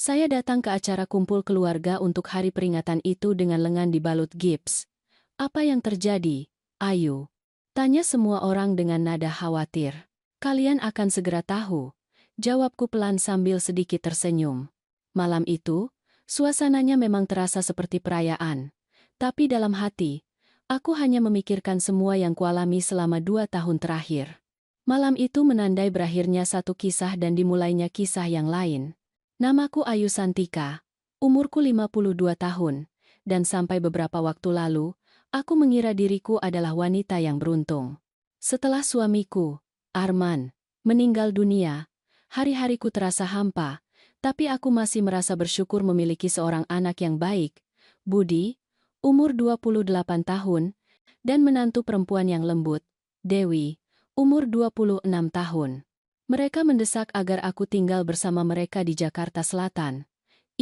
Saya datang ke acara kumpul keluarga untuk hari peringatan itu dengan lengan dibalut gips. Apa yang terjadi, Ayu? Tanya semua orang dengan nada khawatir. Kalian akan segera tahu. Jawabku pelan sambil sedikit tersenyum. Malam itu, suasananya memang terasa seperti perayaan. Tapi dalam hati, aku hanya memikirkan semua yang kualami selama 2 tahun terakhir. Malam itu menandai berakhirnya satu kisah dan dimulainya kisah yang lain. Namaku Ayu Santika, umurku 52 tahun, dan sampai beberapa waktu lalu, aku mengira diriku adalah wanita yang beruntung. Setelah suamiku, Arman, meninggal dunia, hari-hariku terasa hampa, tapi aku masih merasa bersyukur memiliki seorang anak yang baik, Budi, umur 28 tahun, dan menantu perempuan yang lembut, Dewi, umur 26 tahun. Mereka mendesak agar aku tinggal bersama mereka di Jakarta Selatan.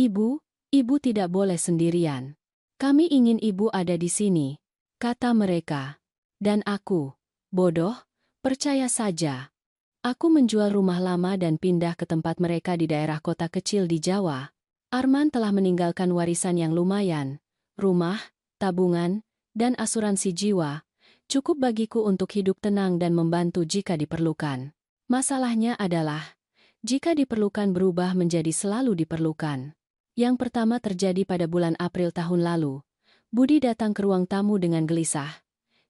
Ibu tidak boleh sendirian. Kami ingin ibu ada di sini, kata mereka. Dan aku, bodoh, percaya saja. Aku menjual rumah lama dan pindah ke tempat mereka di daerah kota kecil di Jawa. Arman telah meninggalkan warisan yang lumayan, rumah, tabungan, dan asuransi jiwa. Cukup bagiku untuk hidup tenang dan membantu jika diperlukan. Masalahnya adalah, jika diperlukan berubah menjadi selalu diperlukan. Yang pertama terjadi pada bulan April tahun lalu. Budi datang ke ruang tamu dengan gelisah.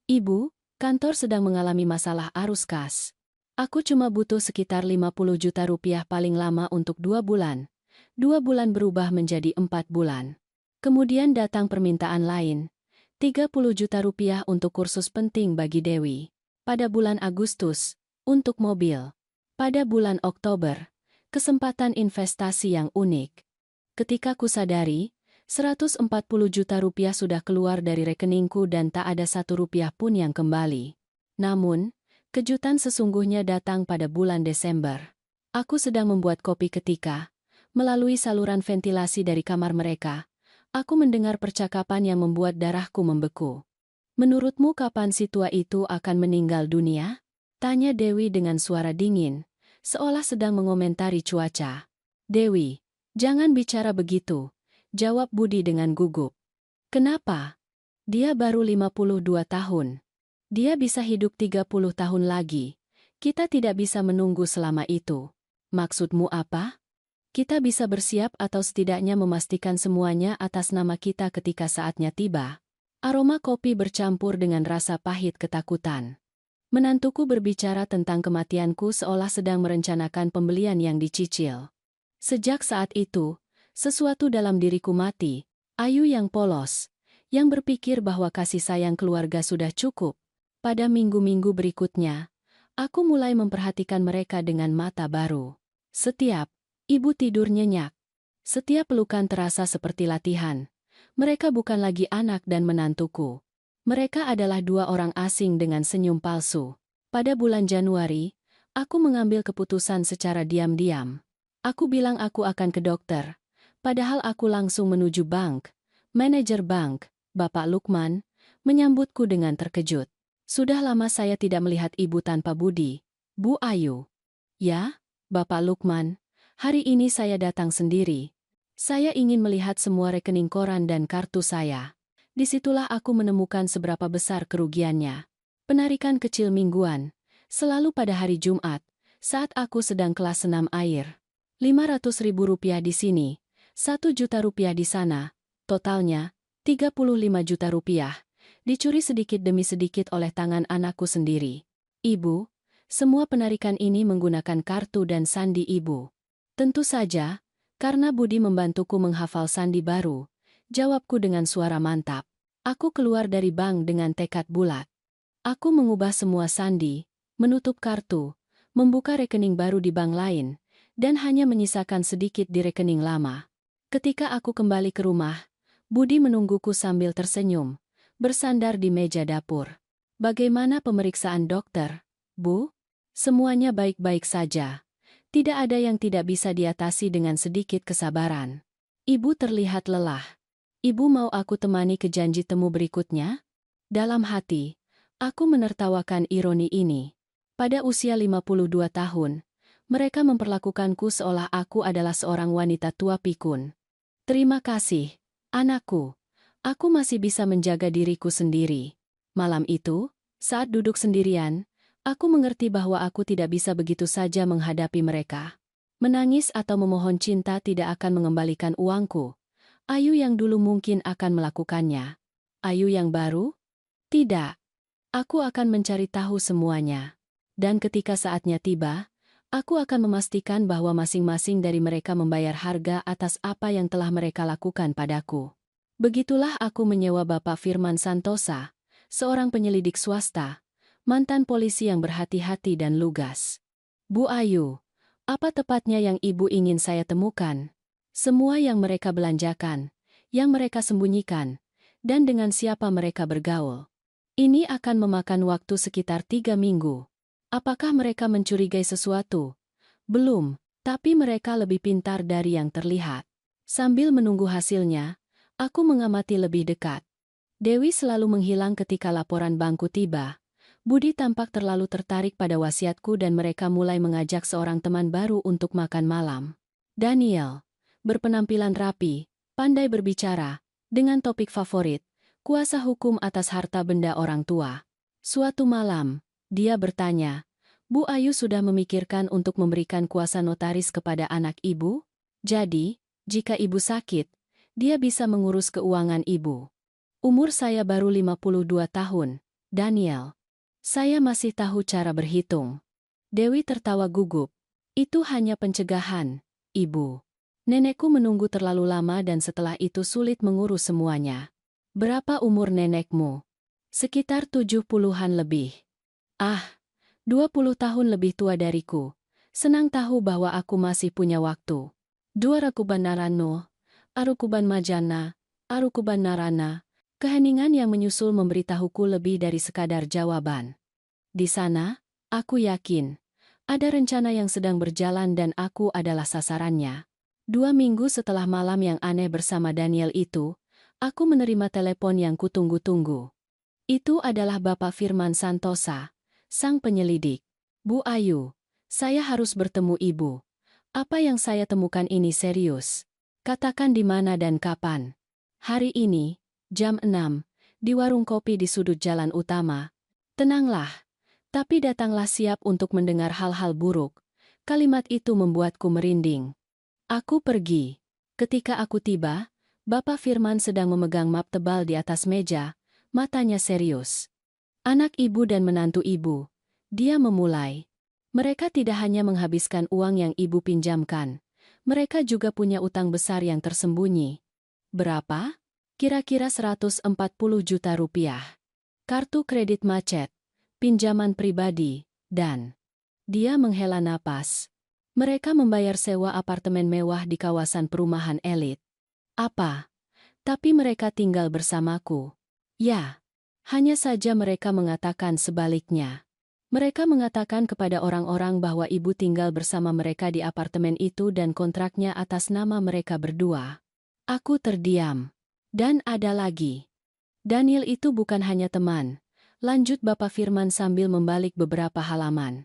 Ibu, kantor sedang mengalami masalah arus kas. Aku cuma butuh sekitar 50 juta rupiah paling lama untuk 2 bulan. 2 bulan berubah menjadi 4 bulan. Kemudian datang permintaan lain. 30 juta rupiah untuk kursus penting bagi Dewi. Pada bulan Agustus, untuk mobil. Pada bulan Oktober, kesempatan investasi yang unik. Ketika kusadari, 140 juta rupiah sudah keluar dari rekeningku dan tak ada 1 rupiah pun yang kembali. Namun, kejutan sesungguhnya datang pada bulan Desember. Aku sedang membuat kopi ketika, melalui saluran ventilasi dari kamar mereka, aku mendengar percakapan yang membuat darahku membeku. Menurutmu kapan si tua itu akan meninggal dunia? Tanya Dewi dengan suara dingin, seolah sedang mengomentari cuaca. Dewi, jangan bicara begitu, jawab Budi dengan gugup. Kenapa? Dia baru 52 tahun. Dia bisa hidup 30 tahun lagi. Kita tidak bisa menunggu selama itu. Maksudmu apa? Kita bisa bersiap atau setidaknya memastikan semuanya atas nama kita ketika saatnya tiba. Aroma kopi bercampur dengan rasa pahit ketakutan. Menantuku berbicara tentang kematianku seolah sedang merencanakan pembelian yang dicicil. Sejak saat itu, sesuatu dalam diriku mati, Ayu yang polos, yang berpikir bahwa kasih sayang keluarga sudah cukup. Pada minggu-minggu berikutnya, aku mulai memperhatikan mereka dengan mata baru. Setiap ibu tidur nyenyak. Setiap pelukan terasa seperti latihan. Mereka bukan lagi anak dan menantuku. Mereka adalah 2 orang asing dengan senyum palsu. Pada bulan Januari, aku mengambil keputusan secara diam-diam. Aku bilang aku akan ke dokter. Padahal aku langsung menuju bank. Manajer bank, Bapak Lukman, menyambutku dengan terkejut. Sudah lama saya tidak melihat ibu tanpa Budi. Bu Ayu. Ya, Bapak Lukman, hari ini saya datang sendiri. Saya ingin melihat semua rekening koran dan kartu saya. Disitulah aku menemukan seberapa besar kerugiannya. Penarikan kecil mingguan, selalu pada hari Jumat, saat aku sedang kelas senam air. 500 ribu rupiah di sini, 1 juta rupiah di sana, totalnya 35 juta rupiah. Dicuri sedikit demi sedikit oleh tangan anakku sendiri. Ibu, semua penarikan ini menggunakan kartu dan sandi ibu. Tentu saja, karena Budi membantuku menghafal sandi baru, jawabku dengan suara mantap. Aku keluar dari bank dengan tekad bulat. Aku mengubah semua sandi, menutup kartu, membuka rekening baru di bank lain, dan hanya menyisakan sedikit di rekening lama. Ketika aku kembali ke rumah, Budi menungguku sambil tersenyum, bersandar di meja dapur. Bagaimana pemeriksaan dokter, Bu? Semuanya baik-baik saja. Tidak ada yang tidak bisa diatasi dengan sedikit kesabaran. Ibu terlihat lelah. Ibu mau aku temani ke janji temu berikutnya? Dalam hati, aku menertawakan ironi ini. Pada usia 52 tahun, Mereka memperlakukanku seolah aku adalah seorang wanita tua pikun. Terima kasih, anakku. Aku masih bisa menjaga diriku sendiri. Malam itu, saat duduk sendirian, aku mengerti bahwa aku tidak bisa begitu saja menghadapi mereka. Menangis atau memohon cinta tidak akan mengembalikan uangku. Ayu yang dulu mungkin akan melakukannya. Ayu yang baru? Tidak. Aku akan mencari tahu semuanya. Dan ketika saatnya tiba, aku akan memastikan bahwa masing-masing dari mereka membayar harga atas apa yang telah mereka lakukan padaku. Begitulah aku menyewa Bapak Firman Santosa, seorang penyelidik swasta, mantan polisi yang berhati-hati dan lugas. Bu Ayu, apa tepatnya yang Ibu ingin saya temukan? Semua yang mereka belanjakan, yang mereka sembunyikan, dan dengan siapa mereka bergaul. Ini akan memakan waktu sekitar 3 minggu. Apakah mereka mencurigai sesuatu? Belum, tapi mereka lebih pintar dari yang terlihat. Sambil menunggu hasilnya, aku mengamati lebih dekat. Dewi selalu menghilang ketika laporan bankku tiba. Budi tampak terlalu tertarik pada wasiatku dan mereka mulai mengajak seorang teman baru untuk makan malam. Daniel, berpenampilan rapi, pandai berbicara, dengan topik favorit, kuasa hukum atas harta benda orang tua. Suatu malam, dia bertanya, Bu Ayu sudah memikirkan untuk memberikan kuasa notaris kepada anak ibu? Jadi, jika ibu sakit, dia bisa mengurus keuangan ibu. Umur saya baru 52 tahun, Daniel. Saya masih tahu cara berhitung. Dewi tertawa gugup. Itu hanya pencegahan, Ibu. Nenekku menunggu terlalu lama dan setelah itu sulit mengurus semuanya. Berapa umur nenekmu? Sekitar 70-an lebih. Ah, 20 tahun lebih tua dariku. Senang tahu bahwa aku masih punya waktu. Dua Rakuban Narano, Arukuban Majana, Arukuban Narana. Keheningan yang menyusul memberitahuku lebih dari sekadar jawaban. Di sana, aku yakin, ada rencana yang sedang berjalan dan aku adalah sasarannya. 2 minggu setelah malam yang aneh bersama Daniel itu, aku menerima telepon yang kutunggu-tunggu. Itu adalah Bapak Firman Santosa, sang penyelidik. Bu Ayu, saya harus bertemu Ibu. Apa yang saya temukan ini serius. Katakan di mana dan kapan. Hari ini, jam 6, di warung kopi di sudut jalan utama. Tenanglah, tapi datanglah siap untuk mendengar hal-hal buruk. Kalimat itu membuatku merinding. Aku pergi. Ketika aku tiba, Bapak Firman sedang memegang map tebal di atas meja, matanya serius. Anak ibu dan menantu ibu. Dia memulai. Mereka tidak hanya menghabiskan uang yang ibu pinjamkan. Mereka juga punya utang besar yang tersembunyi. Berapa? Kira-kira 140 juta rupiah. Kartu kredit macet, pinjaman pribadi, dan dia menghela napas. Mereka membayar sewa apartemen mewah di kawasan perumahan elit. Apa? Tapi mereka tinggal bersamaku. Ya, hanya saja mereka mengatakan sebaliknya. Mereka mengatakan kepada orang-orang bahwa ibu tinggal bersama mereka di apartemen itu dan kontraknya atas nama mereka berdua. Aku terdiam. Dan ada lagi. Daniel itu bukan hanya teman, lanjut Bapak Firman sambil membalik beberapa halaman.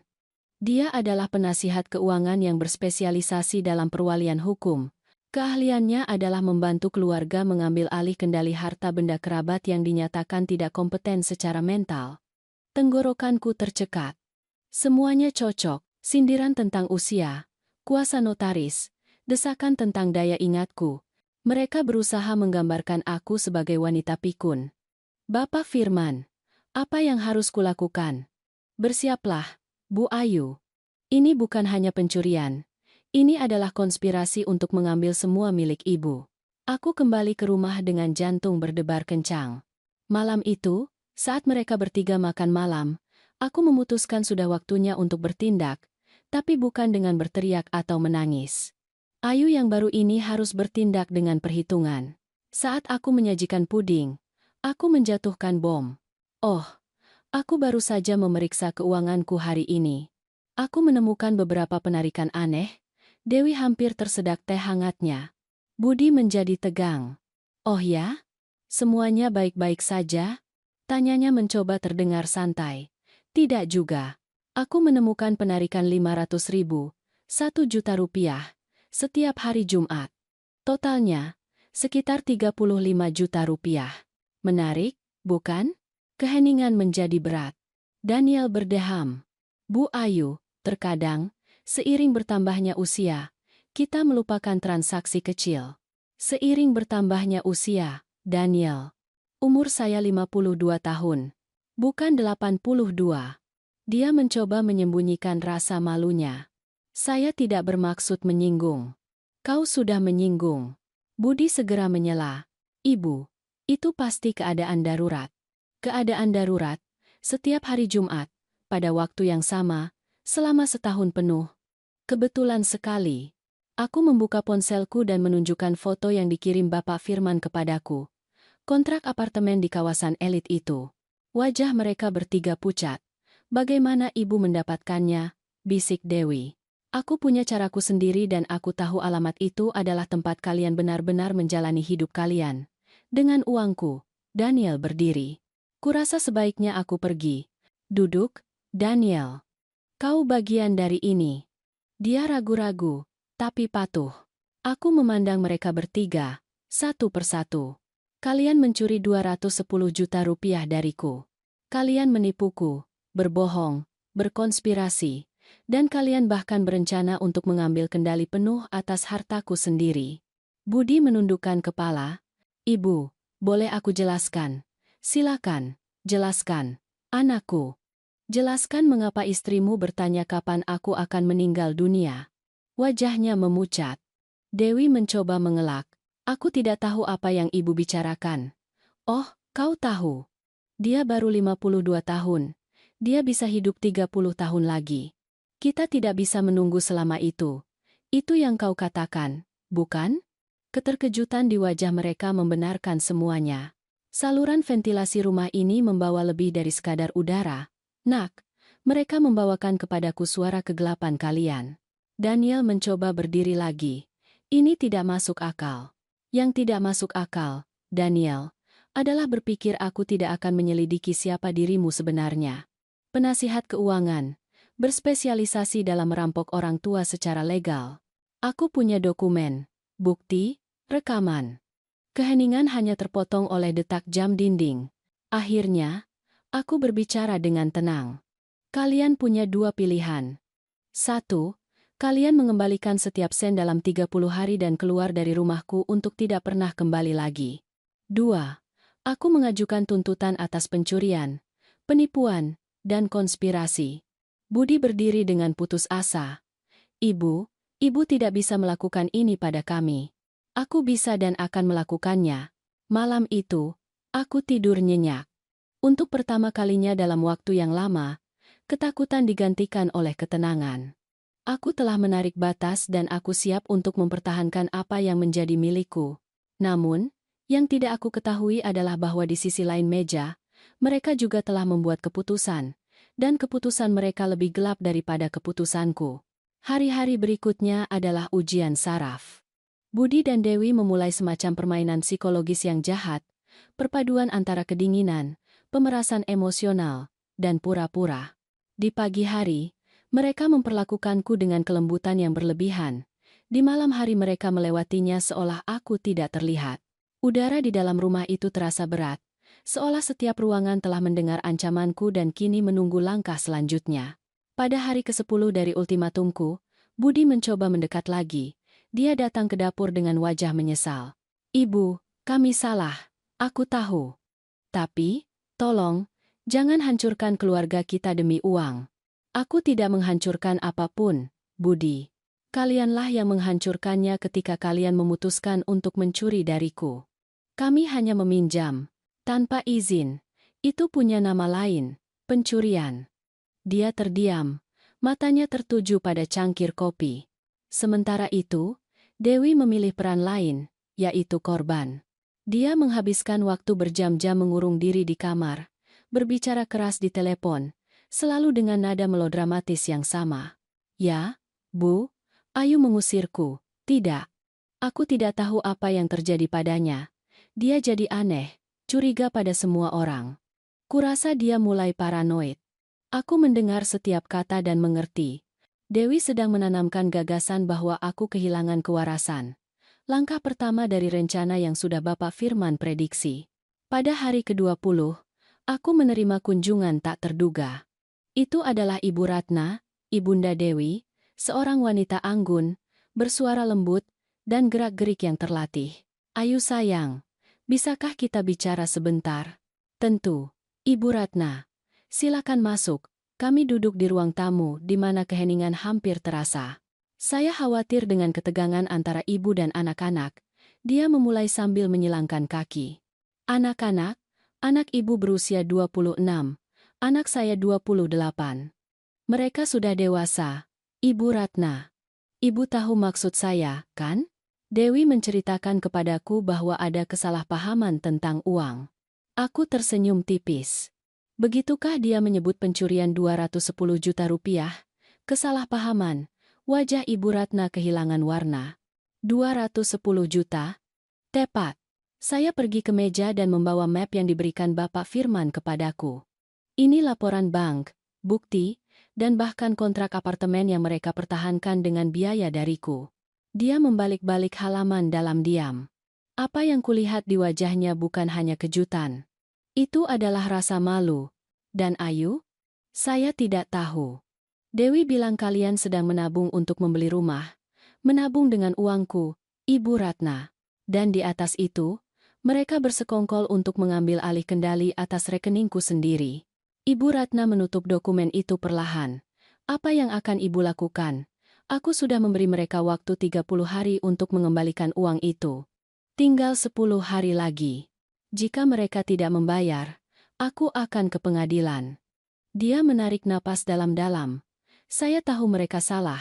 Dia adalah penasihat keuangan yang berspesialisasi dalam perwalian hukum. Keahliannya adalah membantu keluarga mengambil alih kendali harta benda kerabat yang dinyatakan tidak kompeten secara mental. Tenggorokanku tercekat. Semuanya cocok, sindiran tentang usia, kuasa notaris, desakan tentang daya ingatku. Mereka berusaha menggambarkan aku sebagai wanita pikun. Bapak Firman, apa yang harus kulakukan? Bersiaplah, Bu Ayu. Ini bukan hanya pencurian. Ini adalah konspirasi untuk mengambil semua milik ibu. Aku kembali ke rumah dengan jantung berdebar kencang. Malam itu, saat mereka bertiga makan malam, aku memutuskan sudah waktunya untuk bertindak, tapi bukan dengan berteriak atau menangis. Ayu yang baru ini harus bertindak dengan perhitungan. Saat aku menyajikan puding, aku menjatuhkan bom. Oh, aku baru saja memeriksa keuanganku hari ini. Aku menemukan beberapa penarikan aneh. Dewi hampir tersedak teh hangatnya. Budi menjadi tegang. Oh ya? Semuanya baik-baik saja? Tanyanya mencoba terdengar santai. Tidak juga. Aku menemukan penarikan 500.000, Rp1 juta, setiap hari Jumat. Totalnya, sekitar Rp35 juta. Menarik, bukan? Keheningan menjadi berat. Daniel berdeham. Bu Ayu, terkadang, seiring bertambahnya usia, kita melupakan transaksi kecil. Seiring bertambahnya usia, Daniel. Umur saya 52 tahun. Bukan 82. Dia mencoba menyembunyikan rasa malunya. Saya tidak bermaksud menyinggung. Kau sudah menyinggung. Budi segera menyela. Ibu, itu pasti keadaan darurat. Keadaan darurat, setiap hari Jumat, pada waktu yang sama, selama setahun penuh. Kebetulan sekali. Aku membuka ponselku dan menunjukkan foto yang dikirim Bapak Firman kepadaku. Kontrak apartemen di kawasan elit itu. Wajah mereka bertiga pucat. Bagaimana ibu mendapatkannya? Bisik Dewi. Aku punya caraku sendiri dan aku tahu alamat itu adalah tempat kalian benar-benar menjalani hidup kalian. Dengan uangku, Daniel berdiri. Kurasa sebaiknya aku pergi. Duduk, Daniel. Kau bagian dari ini. Dia ragu-ragu, tapi patuh. Aku memandang mereka bertiga, satu persatu. Kalian mencuri Rp210 juta dariku. Kalian menipuku, berbohong, berkonspirasi. Dan kalian bahkan berencana untuk mengambil kendali penuh atas hartaku sendiri. Budi menundukkan kepala. Ibu, boleh aku jelaskan? Silakan, jelaskan. Anakku. Jelaskan mengapa istrimu bertanya kapan aku akan meninggal dunia. Wajahnya memucat. Dewi mencoba mengelak. Aku tidak tahu apa yang ibu bicarakan. Oh, kau tahu. Dia baru 52 tahun. Dia bisa hidup 30 tahun lagi. Kita tidak bisa menunggu selama itu. Itu yang kau katakan, bukan? Keterkejutan di wajah mereka membenarkan semuanya. Saluran ventilasi rumah ini membawa lebih dari sekadar udara. Nak, mereka membawakan kepadaku suara kegelapan kalian. Daniel mencoba berdiri lagi. Ini tidak masuk akal. Yang tidak masuk akal, Daniel, adalah berpikir aku tidak akan menyelidiki siapa dirimu sebenarnya. Penasihat keuangan. Berspesialisasi dalam merampok orang tua secara legal. Aku punya dokumen, bukti, rekaman. Keheningan hanya terpotong oleh detak jam dinding. Akhirnya, aku berbicara dengan tenang. Kalian punya dua pilihan. 1. Kalian mengembalikan setiap sen dalam 30 hari dan keluar dari rumahku untuk tidak pernah kembali lagi. 2. Aku mengajukan tuntutan atas pencurian, penipuan, dan konspirasi. Budi berdiri dengan putus asa. Ibu tidak bisa melakukan ini pada kami. Aku bisa dan akan melakukannya. Malam itu, aku tidur nyenyak. Untuk pertama kalinya dalam waktu yang lama, ketakutan digantikan oleh ketenangan. Aku telah menarik batas dan aku siap untuk mempertahankan apa yang menjadi milikku. Namun, yang tidak aku ketahui adalah bahwa di sisi lain meja, mereka juga telah membuat keputusan. Dan keputusan mereka lebih gelap daripada keputusanku. Hari-hari berikutnya adalah ujian saraf. Budi dan Dewi memulai semacam permainan psikologis yang jahat, perpaduan antara kedinginan, pemerasan emosional, dan pura-pura. Di pagi hari, mereka memperlakukanku dengan kelembutan yang berlebihan. Di malam hari mereka melewatinya seolah aku tidak terlihat. Udara di dalam rumah itu terasa berat. Seolah setiap ruangan telah mendengar ancamanku dan kini menunggu langkah selanjutnya. Pada hari ke-10 dari ultimatumku, Budi mencoba mendekat lagi. Dia datang ke dapur dengan wajah menyesal. Ibu, kami salah. Aku tahu. Tapi, tolong, jangan hancurkan keluarga kita demi uang. Aku tidak menghancurkan apapun, Budi. Kalianlah yang menghancurkannya ketika kalian memutuskan untuk mencuri dariku. Kami hanya meminjam. Tanpa izin, itu punya nama lain, pencurian. Dia terdiam, matanya tertuju pada cangkir kopi. Sementara itu, Dewi memilih peran lain, yaitu korban. Dia menghabiskan waktu berjam-jam mengurung diri di kamar, berbicara keras di telepon, selalu dengan nada melodramatis yang sama. Ya, Bu, Ayu mengusirku. Tidak. Aku tidak tahu apa yang terjadi padanya. Dia jadi aneh. Curiga pada semua orang. Kurasa dia mulai paranoid. Aku mendengar setiap kata dan mengerti. Dewi sedang menanamkan gagasan bahwa aku kehilangan kewarasan. Langkah pertama dari rencana yang sudah Bapak Firman prediksi. Pada hari ke-20, aku menerima kunjungan tak terduga. Itu adalah Ibu Ratna, Ibunda Dewi, seorang wanita anggun, bersuara lembut, dan gerak-gerik yang terlatih. Ayu sayang, bisakah kita bicara sebentar? Tentu, Ibu Ratna. Silakan masuk. Kami duduk di ruang tamu di mana keheningan hampir terasa. Saya khawatir dengan ketegangan antara ibu dan anak-anak. Dia memulai sambil menyilangkan kaki. Anak-anak, anak ibu berusia 26, anak saya 28. Mereka sudah dewasa, Ibu Ratna. Ibu tahu maksud saya, kan? Dewi menceritakan kepadaku bahwa ada kesalahpahaman tentang uang. Aku tersenyum tipis. Begitukah dia menyebut pencurian 210 juta rupiah? Kesalahpahaman. Wajah Ibu Ratna kehilangan warna. 210 juta? Tepat. Saya pergi ke meja dan membawa map yang diberikan Bapak Firman kepadaku. Ini laporan bank, bukti, dan bahkan kontrak apartemen yang mereka pertahankan dengan biaya dariku. Dia membalik-balik halaman dalam diam. Apa yang kulihat di wajahnya bukan hanya kejutan. Itu adalah rasa malu. Dan Ayu? Saya tidak tahu. Dewi bilang kalian sedang menabung untuk membeli rumah. Menabung dengan uangku, Ibu Ratna. Dan di atas itu, mereka bersekongkol untuk mengambil alih kendali atas rekeningku sendiri. Ibu Ratna menutup dokumen itu perlahan. Apa yang akan Ibu lakukan? Aku sudah memberi mereka waktu 30 hari untuk mengembalikan uang itu. Tinggal 10 hari lagi. Jika mereka tidak membayar, aku akan ke pengadilan. Dia menarik napas dalam-dalam. Saya tahu mereka salah,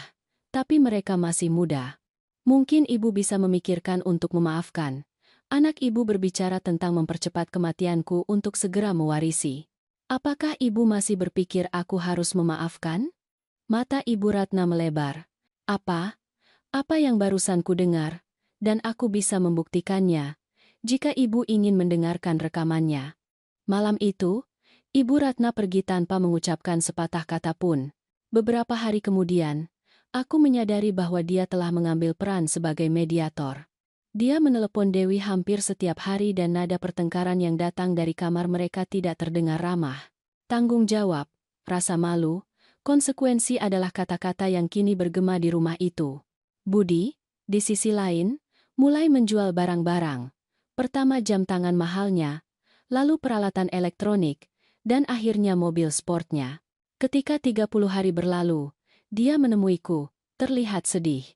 tapi mereka masih muda. Mungkin ibu bisa memikirkan untuk memaafkan. Anak ibu berbicara tentang mempercepat kematianku untuk segera mewarisi. Apakah ibu masih berpikir aku harus memaafkan? Mata Ibu Ratna melebar. Apa? Apa yang barusan ku dengar? Dan aku bisa membuktikannya. Jika ibu ingin mendengarkan rekamannya. Malam itu, Ibu Ratna pergi tanpa mengucapkan sepatah kata pun. Beberapa hari kemudian, aku menyadari bahwa dia telah mengambil peran sebagai mediator. Dia menelepon Dewi hampir setiap hari dan nada pertengkaran yang datang dari kamar mereka tidak terdengar ramah. Tanggung jawab, rasa malu, konsekuensi adalah kata-kata yang kini bergema di rumah itu. Budi, di sisi lain, mulai menjual barang-barang. Pertama jam tangan mahalnya, lalu peralatan elektronik, dan akhirnya mobil sportnya. Ketika 30 hari berlalu, dia menemuiku, terlihat sedih.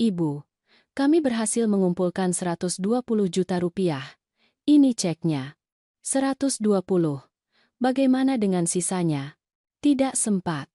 Ibu, kami berhasil mengumpulkan 120 juta rupiah. Ini ceknya. 120. Bagaimana dengan sisanya? Tidak sempat.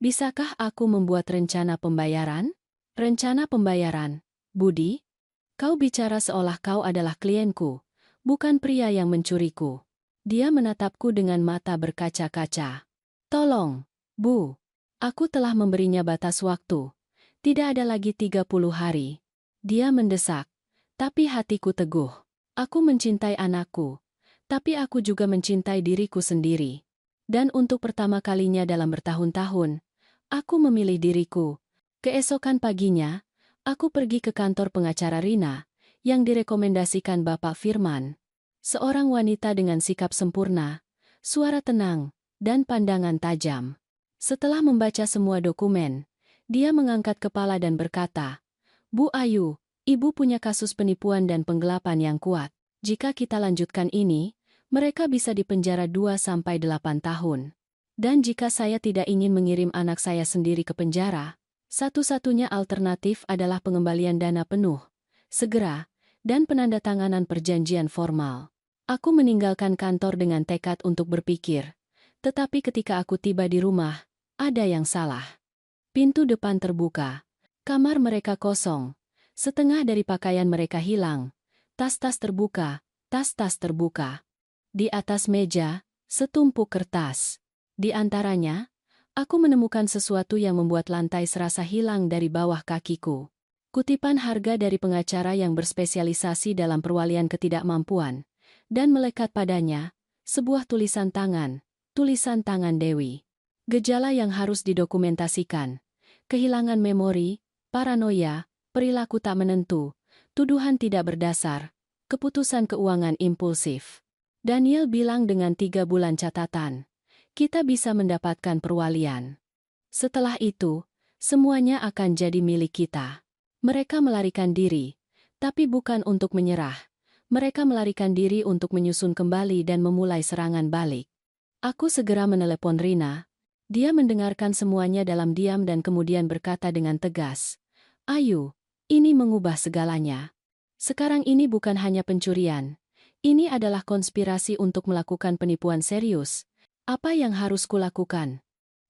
Bisakah aku membuat rencana pembayaran? Rencana pembayaran, Budi? Kau bicara seolah kau adalah klienku, bukan pria yang mencuriku. Dia menatapku dengan mata berkaca-kaca. Tolong, Bu. Aku telah memberinya batas waktu. Tidak ada lagi 30 hari. Dia mendesak. Tapi hatiku teguh. Aku mencintai anakku. Tapi aku juga mencintai diriku sendiri. Dan untuk pertama kalinya dalam bertahun-tahun, aku memilih diriku. Keesokan paginya, aku pergi ke kantor pengacara Rina, yang direkomendasikan Bapak Firman. Seorang wanita dengan sikap sempurna, suara tenang, dan pandangan tajam. Setelah membaca semua dokumen, dia mengangkat kepala dan berkata, Bu Ayu, Ibu punya kasus penipuan dan penggelapan yang kuat. Jika kita lanjutkan ini, mereka bisa dipenjara 2-8 tahun. Dan jika saya tidak ingin mengirim anak saya sendiri ke penjara, satu-satunya alternatif adalah pengembalian dana penuh, segera, dan penandatanganan perjanjian formal. Aku meninggalkan kantor dengan tekad untuk berpikir, tetapi ketika aku tiba di rumah, ada yang salah. Pintu depan terbuka, kamar mereka kosong, setengah dari pakaian mereka hilang, tas-tas terbuka, tas-tas terbuka. Di atas meja, setumpuk kertas. Di antaranya, aku menemukan sesuatu yang membuat lantai serasa hilang dari bawah kakiku. Kutipan harga dari pengacara yang berspesialisasi dalam perwalian ketidakmampuan, dan melekat padanya, sebuah tulisan tangan Dewi. Gejala yang harus didokumentasikan. kehilangan memori, paranoia, perilaku tak menentu, tuduhan tidak berdasar, keputusan keuangan impulsif. Daniel bilang dengan 3 bulan catatan, kita bisa mendapatkan perwalian. Setelah itu, semuanya akan jadi milik kita. Mereka melarikan diri, tapi bukan untuk menyerah. Mereka melarikan diri untuk menyusun kembali dan memulai serangan balik. Aku segera menelepon Rina. Dia mendengarkan semuanya dalam diam dan kemudian berkata dengan tegas, Ayu, ini mengubah segalanya. Sekarang ini bukan hanya pencurian. Ini adalah konspirasi untuk melakukan penipuan serius. Apa yang harus kulakukan?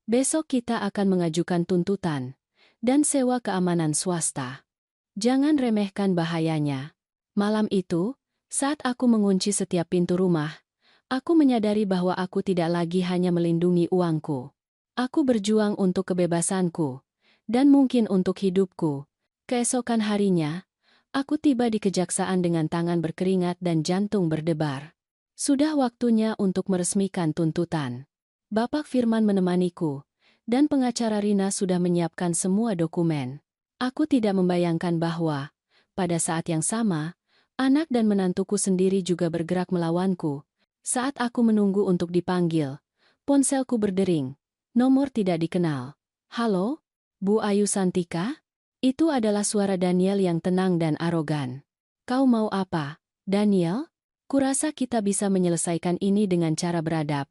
Besok kita akan mengajukan tuntutan dan sewa keamanan swasta. Jangan remehkan bahayanya. Malam itu, saat aku mengunci setiap pintu rumah, aku menyadari bahwa aku tidak lagi hanya melindungi uangku. Aku berjuang untuk kebebasanku, dan mungkin untuk hidupku. Keesokan harinya, aku tiba di kejaksaan dengan tangan berkeringat dan jantung berdebar. Sudah waktunya untuk meresmikan tuntutan. Bapak Firman menemaniku, dan pengacara Rina sudah menyiapkan semua dokumen. Aku tidak membayangkan bahwa, pada saat yang sama, anak dan menantuku sendiri juga bergerak melawanku. Saat aku menunggu untuk dipanggil, ponselku berdering. Nomor tidak dikenal. Halo? Bu Ayu Santika? Itu adalah suara Daniel yang tenang dan arogan. Kau mau apa, Daniel? Kurasa kita bisa menyelesaikan ini dengan cara beradab.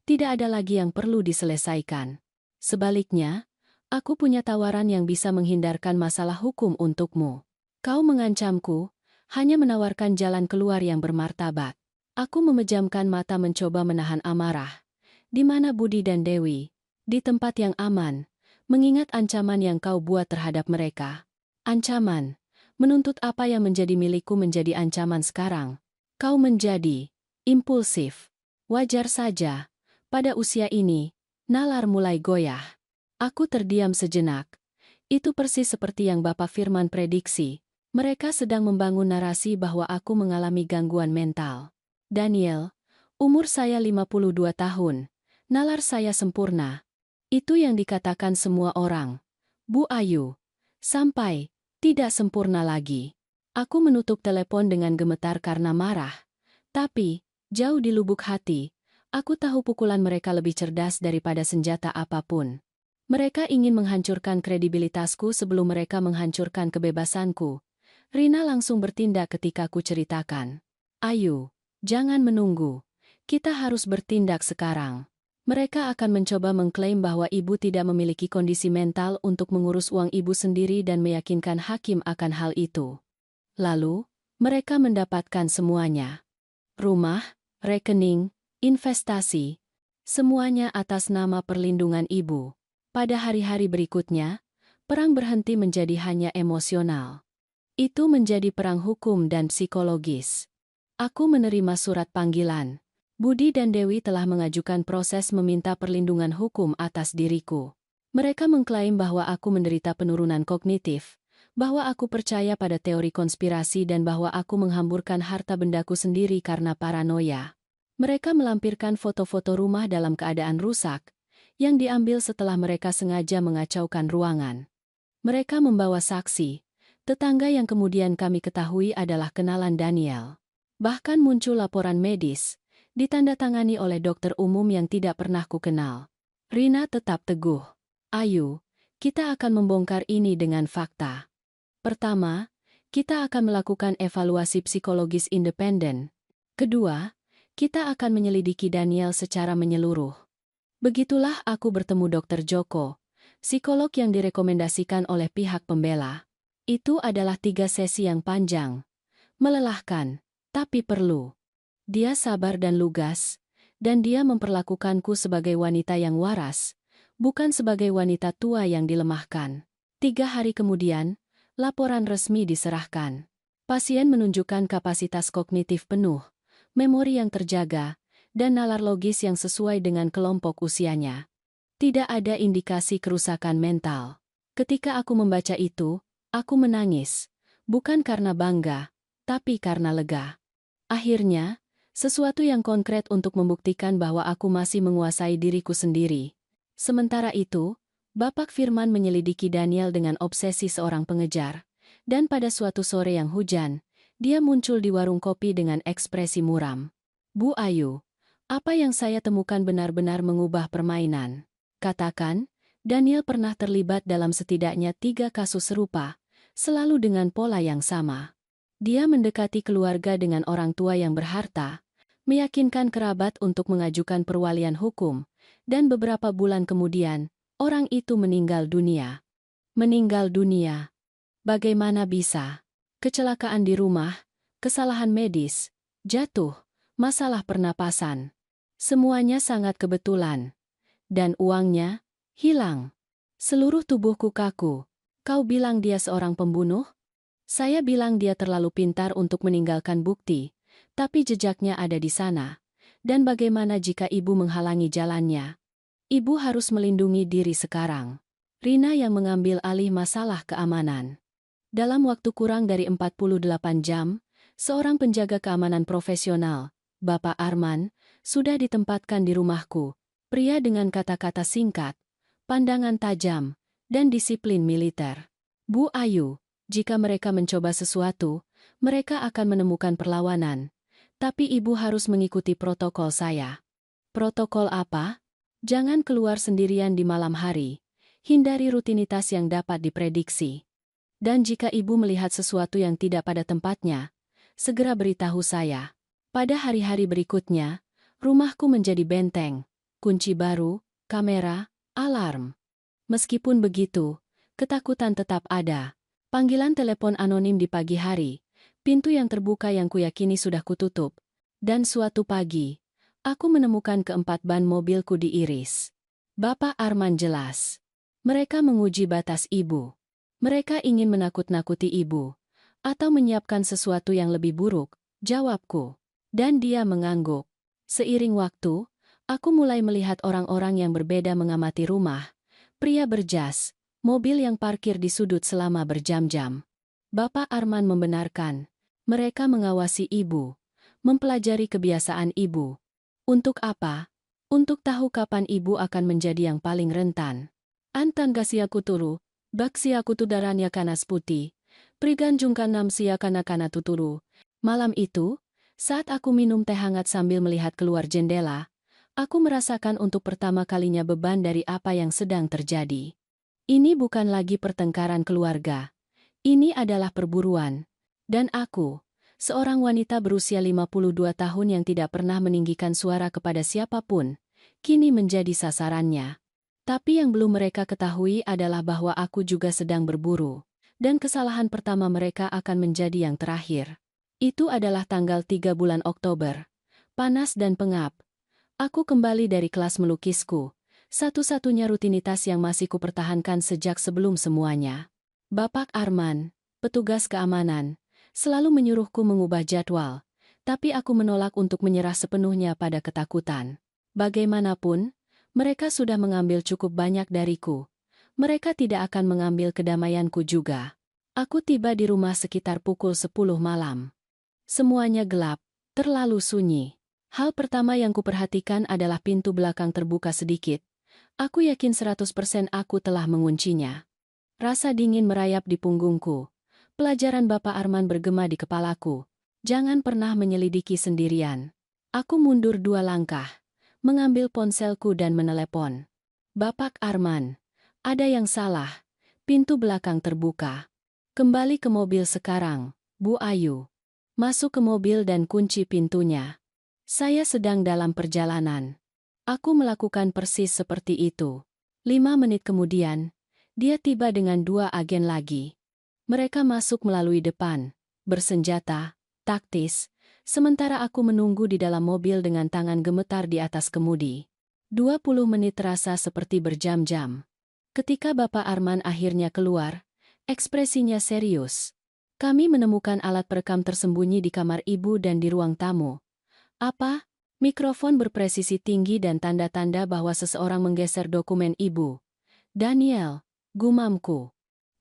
Tidak ada lagi yang perlu diselesaikan. Sebaliknya, aku punya tawaran yang bisa menghindarkan masalah hukum untukmu. Kau mengancamku, hanya menawarkan jalan keluar yang bermartabat. Aku memejamkan mata mencoba menahan amarah. Di mana Budi dan Dewi? Di tempat yang aman, mengingat ancaman yang kau buat terhadap mereka. Ancaman, menuntut apa yang menjadi milikku menjadi ancaman sekarang. Kau menjadi impulsif. Wajar saja, pada usia ini, nalar mulai goyah. Aku terdiam sejenak. Itu persis seperti yang Bapak Firman prediksi. Mereka sedang membangun narasi bahwa aku mengalami gangguan mental. Daniel, umur saya 52 tahun. Nalar saya sempurna. Itu yang dikatakan semua orang. Bu Ayu. Sampai, tidak sempurna lagi. Aku menutup telepon dengan gemetar karena marah. Tapi, jauh di lubuk hati, aku tahu pukulan mereka lebih cerdas daripada senjata apapun. Mereka ingin menghancurkan kredibilitasku sebelum mereka menghancurkan kebebasanku. Rina langsung bertindak ketika ku ceritakan. Ayu, jangan menunggu. Kita harus bertindak sekarang. Mereka akan mencoba mengklaim bahwa ibu tidak memiliki kondisi mental untuk mengurus uang ibu sendiri dan meyakinkan hakim akan hal itu. Lalu, mereka mendapatkan semuanya. Rumah, rekening, investasi, semuanya atas nama perlindungan ibu. Pada hari-hari berikutnya, perang berhenti menjadi hanya emosional. Itu menjadi perang hukum dan psikologis. Aku menerima surat panggilan. Budi dan Dewi telah mengajukan proses meminta perlindungan hukum atas diriku. Mereka mengklaim bahwa aku menderita penurunan kognitif, bahwa aku percaya pada teori konspirasi dan bahwa aku menghamburkan harta bendaku sendiri karena paranoia. Mereka melampirkan foto-foto rumah dalam keadaan rusak, yang diambil setelah mereka sengaja mengacaukan ruangan. Mereka membawa saksi, tetangga yang kemudian kami ketahui adalah kenalan Daniel. Bahkan muncul laporan medis, ditandatangani oleh dokter umum yang tidak pernah kukenal. Rina tetap teguh. Ayu, kita akan membongkar ini dengan fakta. Pertama, kita akan melakukan evaluasi psikologis independen. Kedua, kita akan menyelidiki Daniel secara menyeluruh. Begitulah aku bertemu Dr. Joko, psikolog yang direkomendasikan oleh pihak pembela. Itu adalah 3 sesi yang panjang, melelahkan, tapi perlu. Dia sabar dan lugas, dan dia memperlakukanku sebagai wanita yang waras, bukan sebagai wanita tua yang dilemahkan. 3 hari kemudian, laporan resmi diserahkan. Pasien menunjukkan kapasitas kognitif penuh, memori yang terjaga, dan nalar logis yang sesuai dengan kelompok usianya. Tidak ada indikasi kerusakan mental. Ketika aku membaca itu, aku menangis, bukan karena bangga, tapi karena lega. Akhirnya, sesuatu yang konkret untuk membuktikan bahwa aku masih menguasai diriku sendiri. Sementara itu, Bapak Firman menyelidiki Daniel dengan obsesi seorang pengejar, dan pada suatu sore yang hujan, dia muncul di warung kopi dengan ekspresi muram. Bu Ayu, apa yang saya temukan benar-benar mengubah permainan. Katakan, Daniel pernah terlibat dalam setidaknya 3 kasus serupa, selalu dengan pola yang sama. Dia mendekati keluarga dengan orang tua yang berharta, meyakinkan kerabat untuk mengajukan perwalian hukum, dan beberapa bulan kemudian, orang itu meninggal dunia. Meninggal dunia. Bagaimana bisa? Kecelakaan di rumah, kesalahan medis, jatuh, masalah pernapasan. Semuanya sangat kebetulan. Dan uangnya hilang. Seluruh tubuhku kaku. Kau bilang dia seorang pembunuh? Saya bilang dia terlalu pintar untuk meninggalkan bukti, tapi jejaknya ada di sana. Dan bagaimana jika ibu menghalangi jalannya? Ibu harus melindungi diri sekarang. Rina yang mengambil alih masalah keamanan. Dalam waktu kurang dari 48 jam, seorang penjaga keamanan profesional, Bapak Arman, sudah ditempatkan di rumahku. Pria dengan kata-kata singkat, pandangan tajam, dan disiplin militer. Bu Ayu, jika mereka mencoba sesuatu, mereka akan menemukan perlawanan. Tapi ibu harus mengikuti protokol saya. Protokol apa? Jangan keluar sendirian di malam hari. Hindari rutinitas yang dapat diprediksi. Dan jika ibu melihat sesuatu yang tidak pada tempatnya, segera beritahu saya. Pada hari-hari berikutnya, rumahku menjadi benteng, kunci baru, kamera, alarm. Meskipun begitu, ketakutan tetap ada. Panggilan telepon anonim di pagi hari, pintu yang terbuka yang kuyakini sudah kututup. Dan suatu pagi, aku menemukan keempat ban mobilku diiris. Bapak Arman jelas. Mereka menguji batas ibu. Mereka ingin menakut-nakuti ibu. Atau menyiapkan sesuatu yang lebih buruk, jawabku. Dan dia mengangguk. Seiring waktu, aku mulai melihat orang-orang yang berbeda mengamati rumah. Pria berjas, mobil yang parkir di sudut selama berjam-jam. Bapak Arman membenarkan. Mereka mengawasi ibu. Mempelajari kebiasaan ibu. Untuk apa? Untuk tahu kapan ibu akan menjadi yang paling rentan. Antan gasiaku turu, baksiaku tudaranya kanas putih, priganjungkan namsia kana-kana tuturu. Malam itu, saat aku minum teh hangat sambil melihat keluar jendela, aku merasakan untuk pertama kalinya beban dari apa yang sedang terjadi. Ini bukan lagi pertengkaran keluarga. Ini adalah perburuan. Dan aku, seorang wanita berusia 52 tahun yang tidak pernah meninggikan suara kepada siapapun, kini menjadi sasarannya. Tapi yang belum mereka ketahui adalah bahwa aku juga sedang berburu, dan kesalahan pertama mereka akan menjadi yang terakhir. Itu adalah tanggal 3 bulan Oktober. Panas dan pengap. Aku kembali dari kelas melukisku, satu-satunya rutinitas yang masih kupertahankan sejak sebelum semuanya. Bapak Arman, petugas keamanan, selalu menyuruhku mengubah jadwal, tapi aku menolak untuk menyerah sepenuhnya pada ketakutan. Bagaimanapun, mereka sudah mengambil cukup banyak dariku. Mereka tidak akan mengambil kedamaianku juga. Aku tiba di rumah sekitar pukul 10 malam. Semuanya gelap, terlalu sunyi. Hal pertama yang kuperhatikan adalah pintu belakang terbuka sedikit. Aku yakin 100% aku telah menguncinya. Rasa dingin merayap di punggungku. Pelajaran Bapak Arman bergema di kepalaku. Jangan pernah menyelidiki sendirian. Aku mundur 2 langkah, mengambil ponselku dan menelepon. Bapak Arman, ada yang salah. Pintu belakang terbuka. Kembali ke mobil sekarang, Bu Ayu. Masuk ke mobil dan kunci pintunya. Saya sedang dalam perjalanan. Aku melakukan persis seperti itu. 5 menit kemudian, dia tiba dengan 2 agen lagi. Mereka masuk melalui depan, bersenjata, taktis, sementara aku menunggu di dalam mobil dengan tangan gemetar di atas kemudi. 20 menit terasa seperti berjam-jam. Ketika Bapak Arman akhirnya keluar, ekspresinya serius. Kami menemukan alat perekam tersembunyi di kamar ibu dan di ruang tamu. Apa? Mikrofon berpresisi tinggi dan tanda-tanda bahwa seseorang menggeser dokumen ibu. Daniel, gumamku.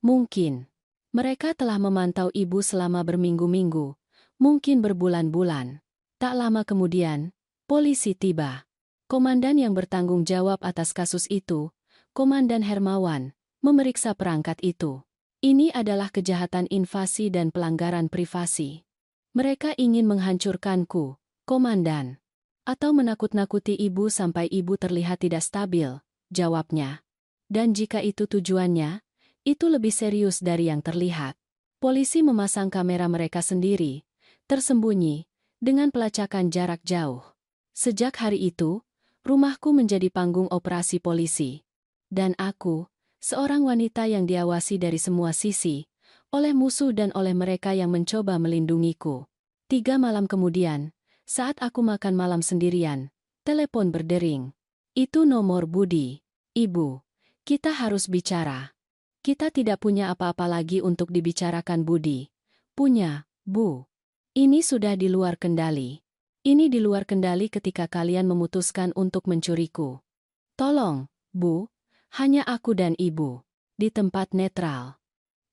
Mungkin. Mereka telah memantau ibu selama berminggu-minggu, mungkin berbulan-bulan. Tak lama kemudian, polisi tiba. Komandan yang bertanggung jawab atas kasus itu Komandan Hermawan, memeriksa perangkat itu. Ini adalah kejahatan invasi dan pelanggaran privasi. Mereka ingin menghancurkanku, Komandan. Atau menakut-nakuti ibu sampai ibu terlihat tidak stabil, jawabnya. Dan jika itu tujuannya, itu lebih serius dari yang terlihat. Polisi memasang kamera mereka sendiri, tersembunyi, dengan pelacakan jarak jauh. Sejak hari itu, rumahku menjadi panggung operasi polisi. Dan aku, seorang wanita yang diawasi dari semua sisi, oleh musuh dan oleh mereka yang mencoba melindungiku. 3 malam kemudian, saat aku makan malam sendirian, telepon berdering. Itu nomor Budi. Ibu, kita harus bicara. Kita tidak punya apa-apa lagi untuk dibicarakan Budi. Punya, Bu. Ini sudah di luar kendali. Ini di luar kendali ketika kalian memutuskan untuk mencuriku. Tolong, Bu. Hanya aku dan ibu. Di tempat netral.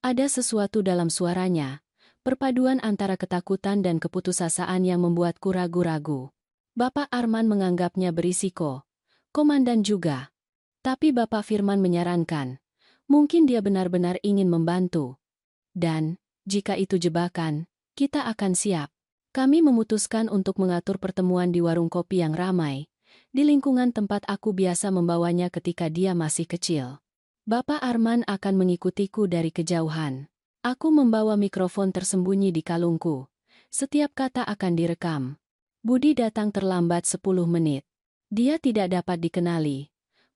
Ada sesuatu dalam suaranya. Perpaduan antara ketakutan dan keputusasaan yang membuatku ragu-ragu. Bapak Arman menganggapnya berisiko. Komandan juga. Tapi Bapak Firman menyarankan. Mungkin dia benar-benar ingin membantu. Dan, jika itu jebakan, kita akan siap. Kami memutuskan untuk mengatur pertemuan di warung kopi yang ramai. Di lingkungan tempat aku biasa membawanya ketika dia masih kecil. Bapak Arman akan mengikutiku dari kejauhan. Aku membawa mikrofon tersembunyi di kalungku. Setiap kata akan direkam. Budi datang terlambat 10 menit. Dia tidak dapat dikenali.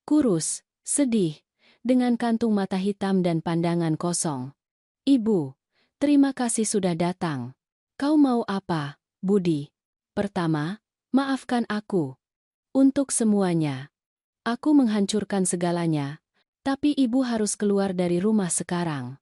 Kurus, sedih, dengan kantung mata hitam dan pandangan kosong. Ibu, terima kasih sudah datang. Kau mau apa, Budi? Pertama, maafkan aku. Untuk semuanya. Aku menghancurkan segalanya. Tapi ibu harus keluar dari rumah sekarang.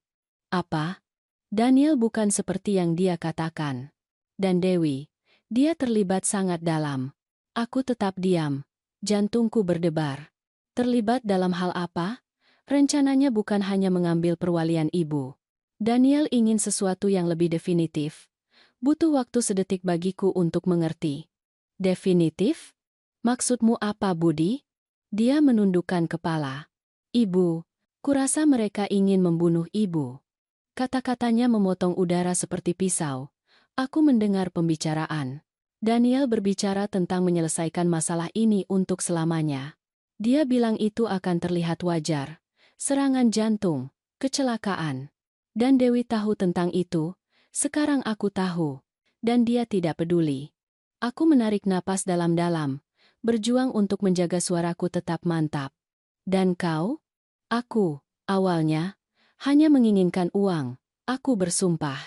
Apa? Daniel bukan seperti yang dia katakan. Dan Dewi, dia terlibat sangat dalam. Aku tetap diam. Jantungku berdebar. Terlibat dalam hal apa? Rencananya bukan hanya mengambil perwalian ibu. Daniel ingin sesuatu yang lebih definitif. Butuh waktu sedetik bagiku untuk mengerti. Definitif? Maksudmu apa, Budi? Dia menundukkan kepala. Ibu, kurasa mereka ingin membunuh ibu. Kata-katanya memotong udara seperti pisau. Aku mendengar pembicaraan. Daniel berbicara tentang menyelesaikan masalah ini untuk selamanya. Dia bilang itu akan terlihat wajar. Serangan jantung, kecelakaan. Dan Dewi tahu tentang itu. Sekarang aku tahu. Dan dia tidak peduli. Aku menarik napas dalam-dalam. Berjuang untuk menjaga suaraku tetap mantap. Dan kau? Aku, awalnya, hanya menginginkan uang. Aku bersumpah.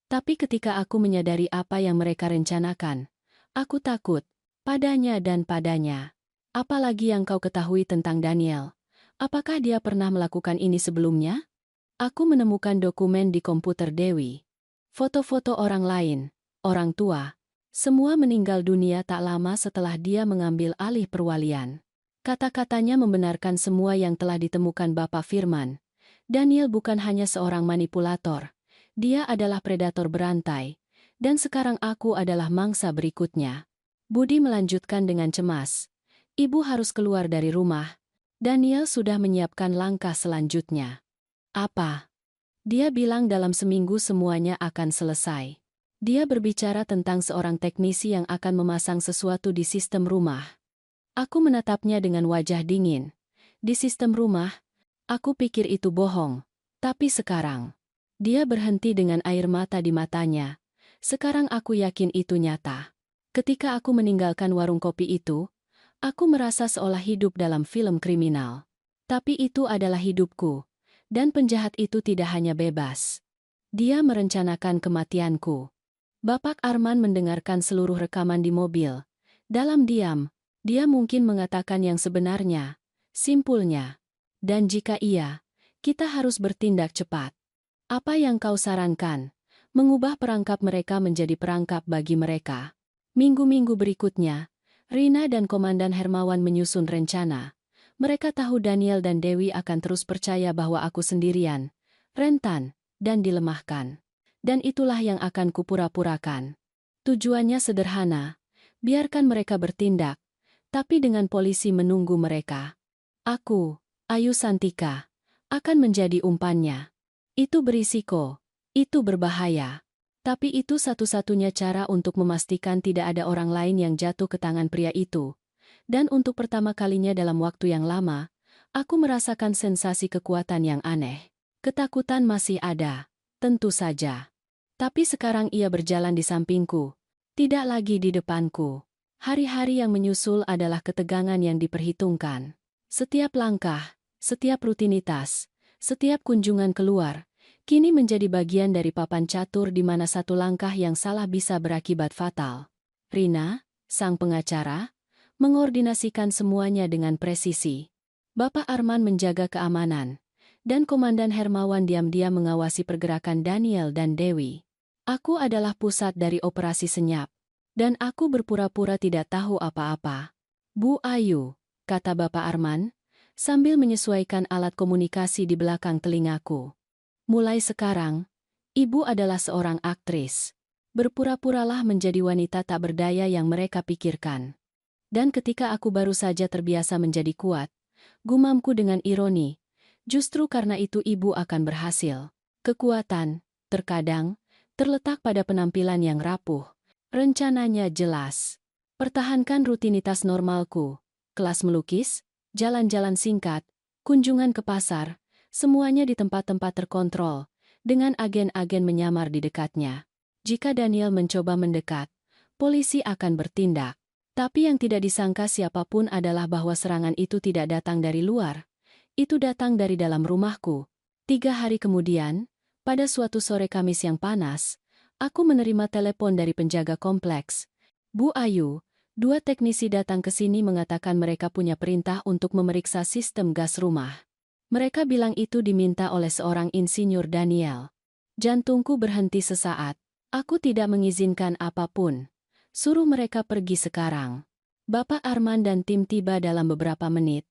Tapi ketika aku menyadari apa yang mereka rencanakan, aku takut, padanya dan padanya. Apalagi yang kau ketahui tentang Daniel? Apakah dia pernah melakukan ini sebelumnya? Aku menemukan dokumen di komputer Dewi. Foto-foto orang lain, orang tua. Semua meninggal dunia tak lama setelah dia mengambil alih perwalian. Kata-katanya membenarkan semua yang telah ditemukan Bapak Firman. Daniel bukan hanya seorang manipulator. Dia adalah predator berantai. Dan sekarang aku adalah mangsa berikutnya. Budi melanjutkan dengan cemas. Ibu harus keluar dari rumah. Daniel sudah menyiapkan langkah selanjutnya. Apa? Dia bilang dalam seminggu semuanya akan selesai. Dia berbicara tentang seorang teknisi yang akan memasang sesuatu di sistem rumah. Aku menatapnya dengan wajah dingin. Di sistem rumah, aku pikir itu bohong. Tapi sekarang, dia berhenti dengan air mata di matanya. Sekarang aku yakin itu nyata. Ketika aku meninggalkan warung kopi itu, aku merasa seolah hidup dalam film kriminal. Tapi itu adalah hidupku. Dan penjahat itu tidak hanya bebas. Dia merencanakan kematianku. Bapak Arman mendengarkan seluruh rekaman di mobil. Dalam diam, dia mungkin mengatakan yang sebenarnya, simpulnya. Dan jika iya, kita harus bertindak cepat. Apa yang kau sarankan? Mengubah perangkap mereka menjadi perangkap bagi mereka. Minggu-minggu berikutnya, Rina dan Komandan Hermawan menyusun rencana. Mereka tahu Daniel dan Dewi akan terus percaya bahwa aku sendirian, rentan, dan dilemahkan. Dan itulah yang akan kupura-purakan. Tujuannya sederhana, biarkan mereka bertindak, tapi dengan polisi menunggu mereka. Ayu Santika, akan menjadi umpannya. Itu berisiko, itu berbahaya. Tapi itu satu-satunya cara untuk memastikan tidak ada orang lain yang jatuh ke tangan pria itu. Dan untuk pertama kalinya dalam waktu yang lama, aku merasakan sensasi kekuatan yang aneh. Ketakutan masih ada, tentu saja. Tapi sekarang ia berjalan di sampingku, tidak lagi di depanku. Hari-hari yang menyusul adalah ketegangan yang diperhitungkan. Setiap langkah, setiap rutinitas, setiap kunjungan keluar, kini menjadi bagian dari papan catur di mana satu langkah yang salah bisa berakibat fatal. Rina, sang pengacara, mengordinasikan semuanya dengan presisi. Bapak Arman menjaga keamanan, dan Komandan Hermawan diam-diam mengawasi pergerakan Daniel dan Dewi. Aku adalah pusat dari operasi senyap, dan aku berpura-pura tidak tahu apa-apa. Bu Ayu, kata Bapak Arman, sambil menyesuaikan alat komunikasi di belakang telingaku. Mulai sekarang, ibu adalah seorang aktris. Berpura-puralah menjadi wanita tak berdaya yang mereka pikirkan. Dan ketika aku baru saja terbiasa menjadi kuat, gumamku dengan ironi, justru karena itu ibu akan berhasil. Kekuatan, terkadang, terletak pada penampilan yang rapuh. Rencananya jelas. Pertahankan rutinitas normalku, kelas melukis, jalan-jalan singkat, kunjungan ke pasar, semuanya di tempat-tempat terkontrol, dengan agen-agen menyamar di dekatnya. Jika Daniel mencoba mendekat, polisi akan bertindak. Tapi yang tidak disangka siapapun adalah bahwa serangan itu tidak datang dari luar. Itu datang dari dalam rumahku. 3 hari kemudian, pada suatu sore Kamis yang panas, aku menerima telepon dari penjaga kompleks. Bu Ayu, 2 teknisi datang ke sini mengatakan mereka punya perintah untuk memeriksa sistem gas rumah. Mereka bilang itu diminta oleh seorang insinyur Daniel. Jantungku berhenti sesaat. Aku tidak mengizinkan apapun. Suruh mereka pergi sekarang. Bapak Arman dan tim tiba dalam beberapa menit.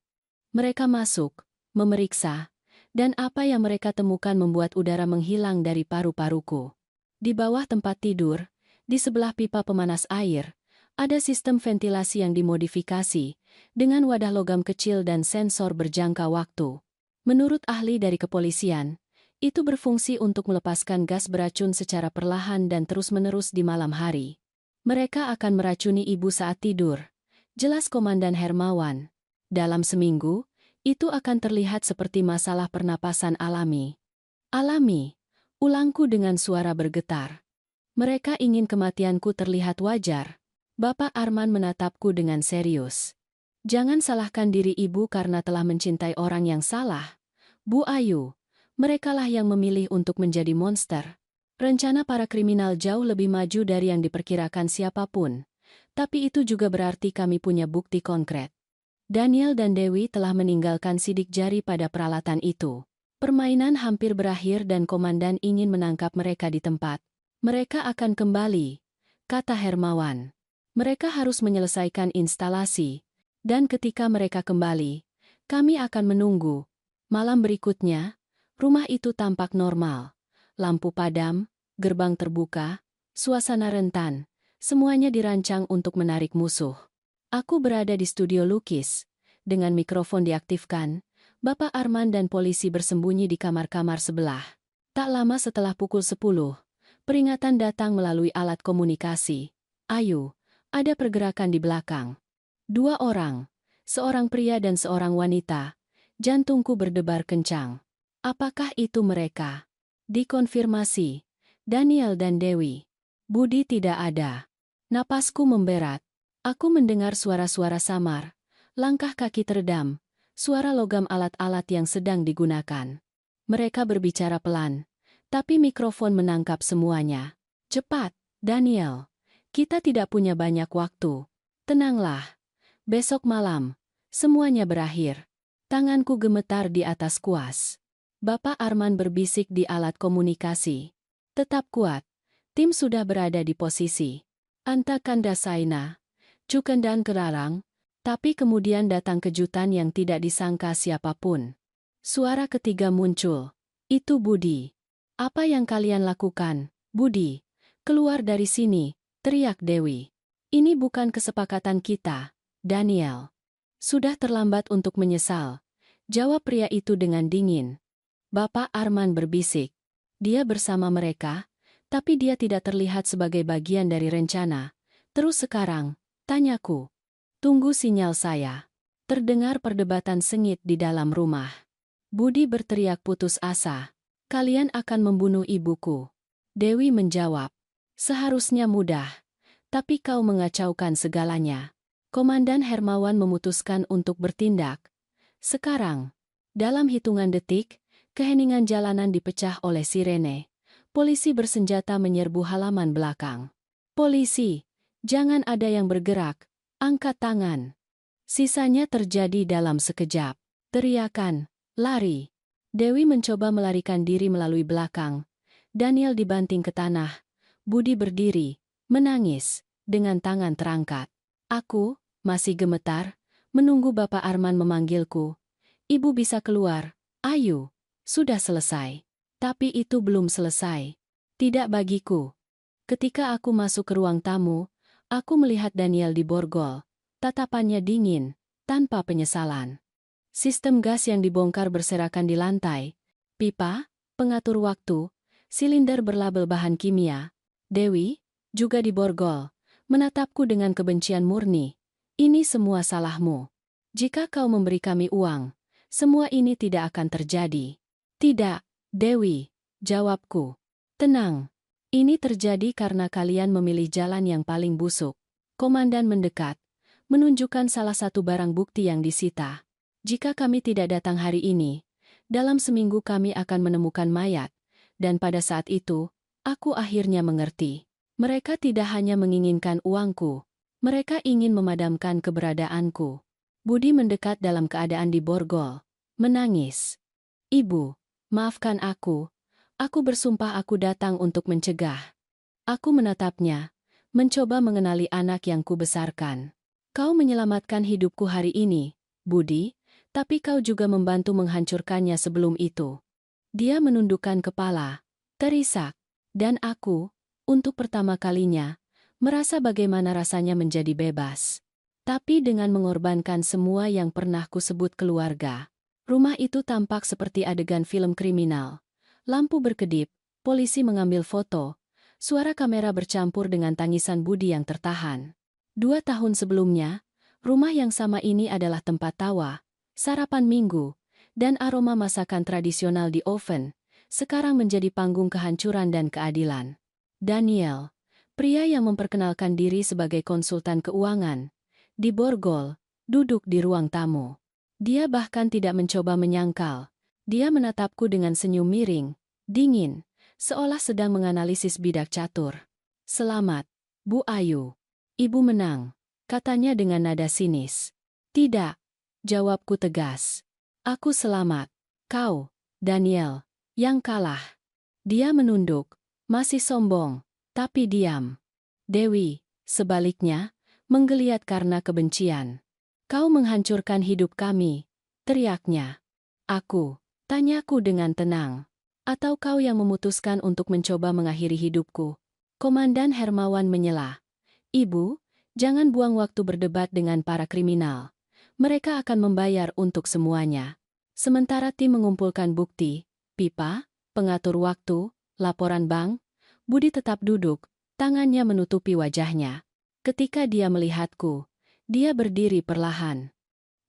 Mereka masuk, memeriksa, dan apa yang mereka temukan membuat udara menghilang dari paru-paruku. Di bawah tempat tidur, di sebelah pipa pemanas air, ada sistem ventilasi yang dimodifikasi, dengan wadah logam kecil dan sensor berjangka waktu. Menurut ahli dari kepolisian, itu berfungsi untuk melepaskan gas beracun secara perlahan dan terus-menerus di malam hari. Mereka akan meracuni ibu saat tidur, jelas Komandan Hermawan. Dalam seminggu, itu akan terlihat seperti masalah pernapasan alami. Alami, ulangku dengan suara bergetar. Mereka ingin kematianku terlihat wajar. Bapak Arman menatapku dengan serius. Jangan salahkan diri ibu karena telah mencintai orang yang salah. Bu Ayu, merekalah yang memilih untuk menjadi monster. Rencana para kriminal jauh lebih maju dari yang diperkirakan siapapun. Tapi itu juga berarti kami punya bukti konkret. Daniel dan Dewi telah meninggalkan sidik jari pada peralatan itu. Permainan hampir berakhir dan komandan ingin menangkap mereka di tempat. Mereka akan kembali, kata Hermawan. Mereka harus menyelesaikan instalasi. Dan ketika mereka kembali, kami akan menunggu. Malam berikutnya, rumah itu tampak normal. Lampu padam, gerbang terbuka, suasana rentan. Semuanya dirancang untuk menarik musuh. Aku berada di studio lukis. Dengan mikrofon diaktifkan, Bapak Arman dan polisi bersembunyi di kamar-kamar sebelah. Tak lama setelah pukul 10, peringatan datang melalui alat komunikasi. Ayu, ada pergerakan di belakang. 2 orang, seorang pria dan seorang wanita. Jantungku berdebar kencang. Apakah itu mereka? Dikonfirmasi. Daniel dan Dewi. Budi tidak ada. Napasku memberat. Aku mendengar suara-suara samar. Langkah kaki teredam. Suara logam alat-alat yang sedang digunakan. Mereka berbicara pelan. Tapi mikrofon menangkap semuanya. Cepat, Daniel. Kita tidak punya banyak waktu. Tenanglah. Besok malam, semuanya berakhir. Tanganku gemetar di atas kuas. Bapak Arman berbisik di alat komunikasi. Tetap kuat. Tim sudah berada di posisi. Anta Kandasaina, Cukendan Kerarang, tapi kemudian datang kejutan yang tidak disangka siapapun. Suara ketiga muncul. Itu Budi. Apa yang kalian lakukan, Budi? Keluar dari sini, teriak Dewi. Ini bukan kesepakatan kita. Daniel. Sudah terlambat untuk menyesal. Jawab pria itu dengan dingin. Bapak Arman berbisik. Dia bersama mereka, tapi dia tidak terlihat sebagai bagian dari rencana. Terus sekarang, tanyaku. Tunggu sinyal saya. Terdengar perdebatan sengit di dalam rumah. Budi berteriak putus asa. Kalian akan membunuh ibuku. Dewi menjawab. Seharusnya mudah. Tapi kau mengacaukan segalanya. Komandan Hermawan memutuskan untuk bertindak. Sekarang, dalam hitungan detik, keheningan jalanan dipecah oleh sirene. Polisi bersenjata menyerbu halaman belakang. Polisi, jangan ada yang bergerak. Angkat tangan. Sisanya terjadi dalam sekejap. Teriakan, lari. Dewi mencoba melarikan diri melalui belakang. Daniel dibanting ke tanah. Budi berdiri, menangis, dengan tangan terangkat. Aku, masih gemetar, menunggu Bapak Arman memanggilku. Ibu bisa keluar, ayo. Sudah selesai. Tapi itu belum selesai. Tidak bagiku. Ketika aku masuk ke ruang tamu, aku melihat Daniel di borgol. Tatapannya dingin, tanpa penyesalan. Sistem gas yang dibongkar berserakan di lantai. Pipa, pengatur waktu, silinder berlabel bahan kimia. Dewi, juga di borgol, menatapku dengan kebencian murni. Ini semua salahmu. Jika kau memberi kami uang, semua ini tidak akan terjadi. Tidak, Dewi, jawabku. Tenang. Ini terjadi karena kalian memilih jalan yang paling busuk. Komandan mendekat, menunjukkan salah satu barang bukti yang disita. Jika kami tidak datang hari ini, dalam seminggu kami akan menemukan mayat, dan pada saat itu, aku akhirnya mengerti. Mereka tidak hanya menginginkan uangku, mereka ingin memadamkan keberadaanku. Budi mendekat dalam keadaan di borgol, menangis. Ibu, maafkan aku bersumpah aku datang untuk mencegah. Aku menatapnya, mencoba mengenali anak yang kubesarkan. Kau menyelamatkan hidupku hari ini, Budi, tapi kau juga membantu menghancurkannya sebelum itu. Dia menundukkan kepala, terisak, dan aku, untuk pertama kalinya, merasa bagaimana rasanya menjadi bebas. Tapi dengan mengorbankan semua yang pernah kusebut keluarga. Rumah itu tampak seperti adegan film kriminal. Lampu berkedip, polisi mengambil foto, suara kamera bercampur dengan tangisan Budi yang tertahan. 2 tahun sebelumnya, rumah yang sama ini adalah tempat tawa, sarapan minggu, dan aroma masakan tradisional di oven, sekarang menjadi panggung kehancuran dan keadilan. Daniel, pria yang memperkenalkan diri sebagai konsultan keuangan, di borgol, duduk di ruang tamu. Dia bahkan tidak mencoba menyangkal. Dia menatapku dengan senyum miring, dingin, seolah sedang menganalisis bidak catur. Selamat, Bu Ayu. Ibu menang, katanya dengan nada sinis. Tidak, jawabku tegas. Aku selamat. Kau, Daniel, yang kalah. Dia menunduk, masih sombong, tapi diam. Dewi, sebaliknya, menggeliat karena kebencian. Kau menghancurkan hidup kami, teriaknya. Aku, tanyaku dengan tenang. Atau kau yang memutuskan untuk mencoba mengakhiri hidupku? Komandan Hermawan menyela. Ibu, jangan buang waktu berdebat dengan para kriminal. Mereka akan membayar untuk semuanya. Sementara tim mengumpulkan bukti, pipa, pengatur waktu, laporan bank, Budi tetap duduk, tangannya menutupi wajahnya. Ketika dia melihatku, dia berdiri perlahan.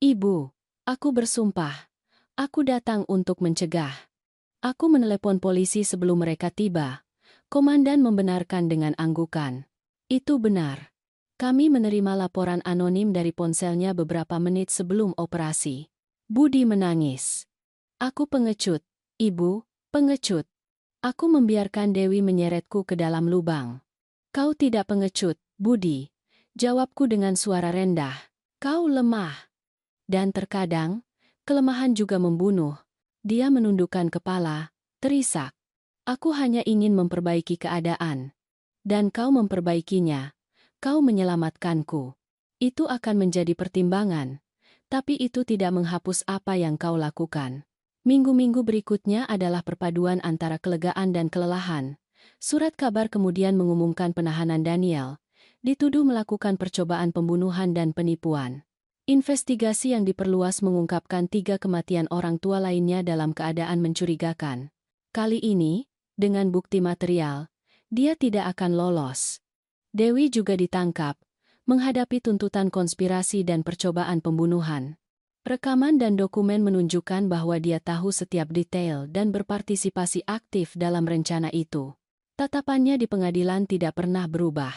Ibu, aku bersumpah. Aku datang untuk mencegah. Aku menelepon polisi sebelum mereka tiba. Komandan membenarkan dengan anggukan. Itu benar. Kami menerima laporan anonim dari ponselnya beberapa menit sebelum operasi. Budi menangis. Aku pengecut, Ibu, pengecut. Aku membiarkan Dewi menyeretku ke dalam lubang. Kau tidak pengecut, Budi. Jawabku dengan suara rendah. Kau lemah. Dan terkadang, kelemahan juga membunuh. Dia menundukkan kepala, terisak. Aku hanya ingin memperbaiki keadaan. Dan kau memperbaikinya. Kau menyelamatkanku. Itu akan menjadi pertimbangan. Tapi itu tidak menghapus apa yang kau lakukan. Minggu-minggu berikutnya adalah perpaduan antara kelegaan dan kelelahan. Surat kabar kemudian mengumumkan penahanan Daniel. Dituduh melakukan percobaan pembunuhan dan penipuan. Investigasi yang diperluas mengungkapkan 3 kematian orang tua lainnya dalam keadaan mencurigakan. Kali ini, dengan bukti material, dia tidak akan lolos. Dewi juga ditangkap, menghadapi tuntutan konspirasi dan percobaan pembunuhan. Rekaman dan dokumen menunjukkan bahwa dia tahu setiap detail dan berpartisipasi aktif dalam rencana itu. Tatapannya di pengadilan tidak pernah berubah.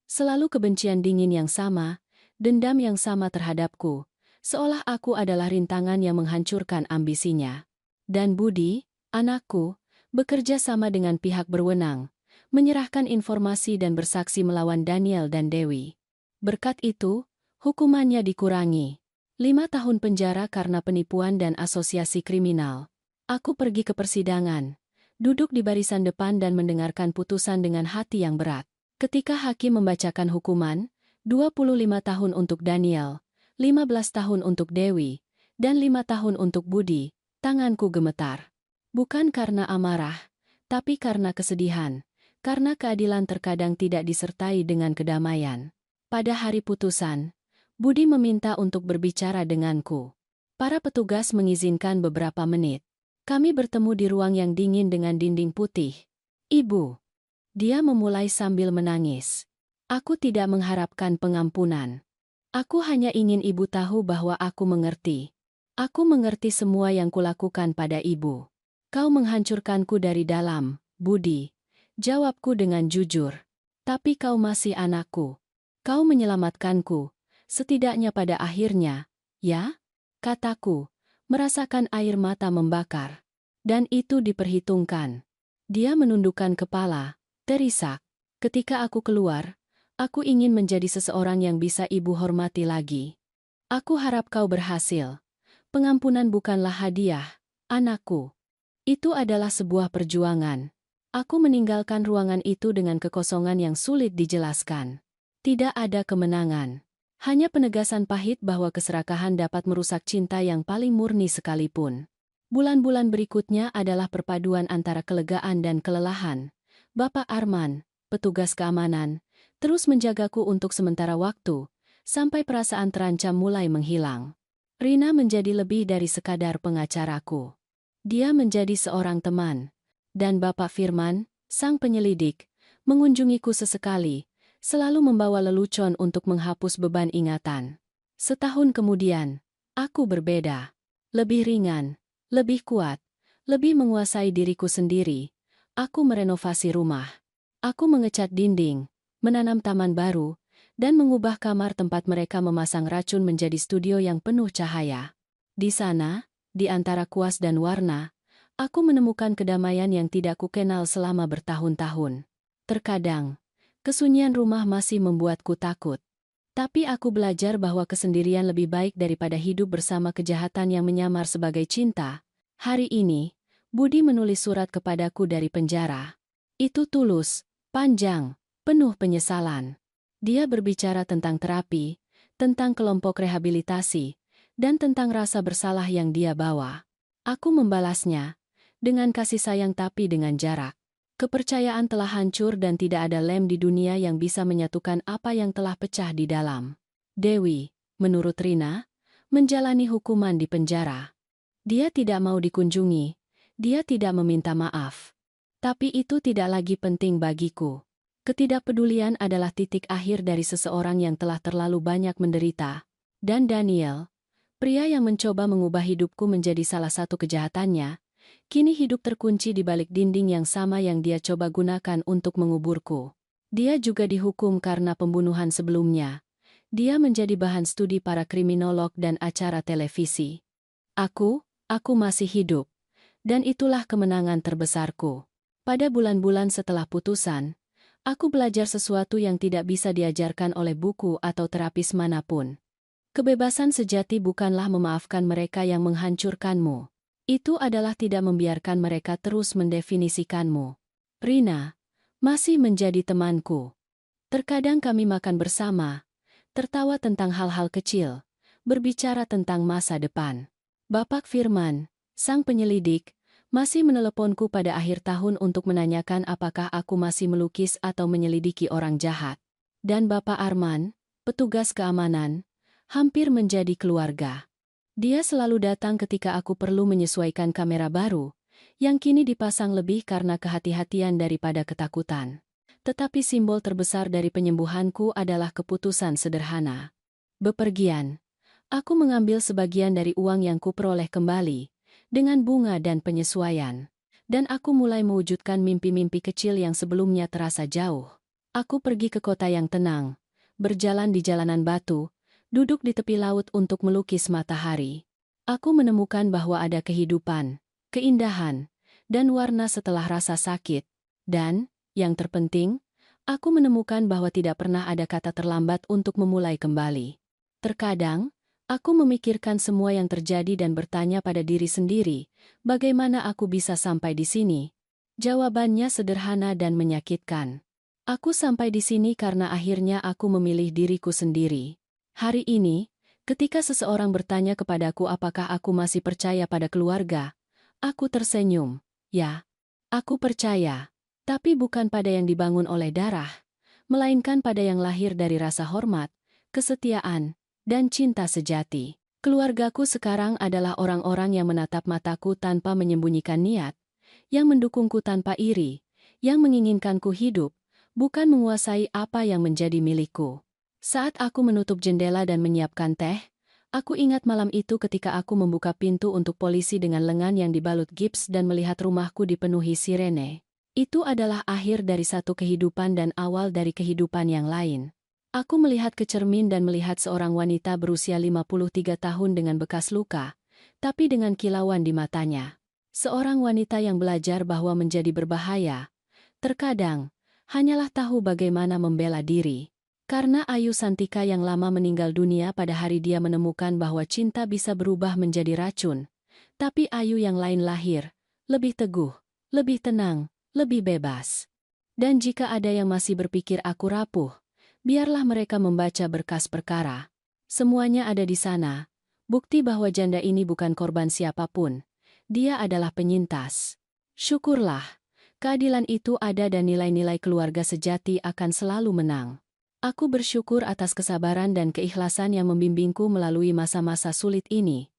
Selalu kebencian dingin yang sama, dendam yang sama terhadapku, seolah aku adalah rintangan yang menghancurkan ambisinya. Dan Budi, anakku, bekerja sama dengan pihak berwenang, menyerahkan informasi dan bersaksi melawan Daniel dan Dewi. Berkat itu, hukumannya dikurangi. 5 tahun penjara karena penipuan dan asosiasi kriminal. Aku pergi ke persidangan, duduk di barisan depan dan mendengarkan putusan dengan hati yang berat. Ketika hakim membacakan hukuman, 25 tahun untuk Daniel, 15 tahun untuk Dewi, dan 5 tahun untuk Budi, tanganku gemetar. Bukan karena amarah, tapi karena kesedihan, karena keadilan terkadang tidak disertai dengan kedamaian. Pada hari putusan, Budi meminta untuk berbicara denganku. Para petugas mengizinkan beberapa menit. Kami bertemu di ruang yang dingin dengan dinding putih. Ibu. Dia memulai sambil menangis. Aku tidak mengharapkan pengampunan. Aku hanya ingin ibu tahu bahwa aku mengerti. Aku mengerti semua yang kulakukan pada ibu. Kau menghancurkanku dari dalam, Budi. Jawabku dengan jujur. Tapi kau masih anakku. Kau menyelamatkanku, setidaknya pada akhirnya, ya? Kataku, merasakan air mata membakar. Dan itu diperhitungkan. Dia menundukkan kepala, terisak. Ketika aku keluar, aku ingin menjadi seseorang yang bisa ibu hormati lagi. Aku harap kau berhasil. Pengampunan bukanlah hadiah, anakku. Itu adalah sebuah perjuangan. Aku meninggalkan ruangan itu dengan kekosongan yang sulit dijelaskan. Tidak ada kemenangan. Hanya penegasan pahit bahwa keserakahan dapat merusak cinta yang paling murni sekalipun. Bulan-bulan berikutnya adalah perpaduan antara kelegaan dan kelelahan. Bapak Arman, petugas keamanan, terus menjagaku untuk sementara waktu, sampai perasaan terancam mulai menghilang. Rina menjadi lebih dari sekadar pengacaraku. Dia menjadi seorang teman. Dan Bapak Firman, sang penyelidik, mengunjungiku sesekali, selalu membawa lelucon untuk menghapus beban ingatan. Setahun kemudian, aku berbeda. Lebih ringan, lebih kuat, lebih menguasai diriku sendiri. Aku merenovasi rumah. Aku mengecat dinding, menanam taman baru, dan mengubah kamar tempat mereka memasang racun menjadi studio yang penuh cahaya. Di sana, di antara kuas dan warna, aku menemukan kedamaian yang tidak kukenal selama bertahun-tahun. Terkadang, kesunyian rumah masih membuatku takut. Tapi aku belajar bahwa kesendirian lebih baik daripada hidup bersama kejahatan yang menyamar sebagai cinta. Hari ini, Budi menulis surat kepadaku dari penjara. Itu tulus, panjang, penuh penyesalan. Dia berbicara tentang terapi, tentang kelompok rehabilitasi, dan tentang rasa bersalah yang dia bawa. Aku membalasnya, dengan kasih sayang tapi dengan jarak. Kepercayaan telah hancur dan tidak ada lem di dunia yang bisa menyatukan apa yang telah pecah di dalam. Dewi, menurut Rina, menjalani hukuman di penjara. Dia tidak mau dikunjungi, dia tidak meminta maaf. Tapi itu tidak lagi penting bagiku. Ketidakpedulian adalah titik akhir dari seseorang yang telah terlalu banyak menderita. Dan Daniel, pria yang mencoba mengubah hidupku menjadi salah satu kejahatannya, kini hidup terkunci di balik dinding yang sama yang dia coba gunakan untuk menguburku. Dia juga dihukum karena pembunuhan sebelumnya. Dia menjadi bahan studi para kriminolog dan acara televisi. Aku masih hidup. Dan itulah kemenangan terbesarku. Pada bulan-bulan setelah putusan, aku belajar sesuatu yang tidak bisa diajarkan oleh buku atau terapis manapun. Kebebasan sejati bukanlah memaafkan mereka yang menghancurkanmu. Itu adalah tidak membiarkan mereka terus mendefinisikanmu. Rina masih menjadi temanku. Terkadang kami makan bersama, tertawa tentang hal-hal kecil, berbicara tentang masa depan. Bapak Firman, sang penyelidik, masih meneleponku pada akhir tahun untuk menanyakan apakah aku masih melukis atau menyelidiki orang jahat. Dan Bapak Arman, petugas keamanan, hampir menjadi keluarga. Dia selalu datang ketika aku perlu menyesuaikan kamera baru, yang kini dipasang lebih karena kehati-hatian daripada ketakutan. Tetapi simbol terbesar dari penyembuhanku adalah keputusan sederhana. Bepergian. Aku mengambil sebagian dari uang yang kuperoleh kembali, dengan bunga dan penyesuaian. Dan aku mulai mewujudkan mimpi-mimpi kecil yang sebelumnya terasa jauh. Aku pergi ke kota yang tenang, berjalan di jalanan batu, duduk di tepi laut untuk melukis matahari. Aku menemukan bahwa ada kehidupan, keindahan, dan warna setelah rasa sakit. Dan, yang terpenting, aku menemukan bahwa tidak pernah ada kata terlambat untuk memulai kembali. Terkadang, aku memikirkan semua yang terjadi dan bertanya pada diri sendiri, bagaimana aku bisa sampai di sini? Jawabannya sederhana dan menyakitkan. Aku sampai di sini karena akhirnya aku memilih diriku sendiri. Hari ini, ketika seseorang bertanya kepadaku apakah aku masih percaya pada keluarga, aku tersenyum. Ya, aku percaya. Tapi bukan pada yang dibangun oleh darah, melainkan pada yang lahir dari rasa hormat, kesetiaan, dan cinta sejati. Keluargaku sekarang adalah orang-orang yang menatap mataku tanpa menyembunyikan niat, yang mendukungku tanpa iri, yang menginginkanku hidup, bukan menguasai apa yang menjadi milikku. Saat aku menutup jendela dan menyiapkan teh, aku ingat malam itu ketika aku membuka pintu untuk polisi dengan lengan yang dibalut gips dan melihat rumahku dipenuhi sirene. Itu adalah akhir dari satu kehidupan dan awal dari kehidupan yang lain. Aku melihat ke cermin dan melihat seorang wanita berusia 53 tahun dengan bekas luka, tapi dengan kilauan di matanya. Seorang wanita yang belajar bahwa menjadi berbahaya, terkadang, hanyalah tahu bagaimana membela diri. Karena Ayu Santika yang lama meninggal dunia pada hari dia menemukan bahwa cinta bisa berubah menjadi racun. Tapi Ayu yang lain lahir, lebih teguh, lebih tenang, lebih bebas. Dan jika ada yang masih berpikir aku rapuh, biarlah mereka membaca berkas perkara. Semuanya ada di sana, bukti bahwa janda ini bukan korban siapapun. Dia adalah penyintas. Syukurlah, keadilan itu ada dan nilai-nilai keluarga sejati akan selalu menang. Aku bersyukur atas kesabaran dan keikhlasan yang membimbingku melalui masa-masa sulit ini.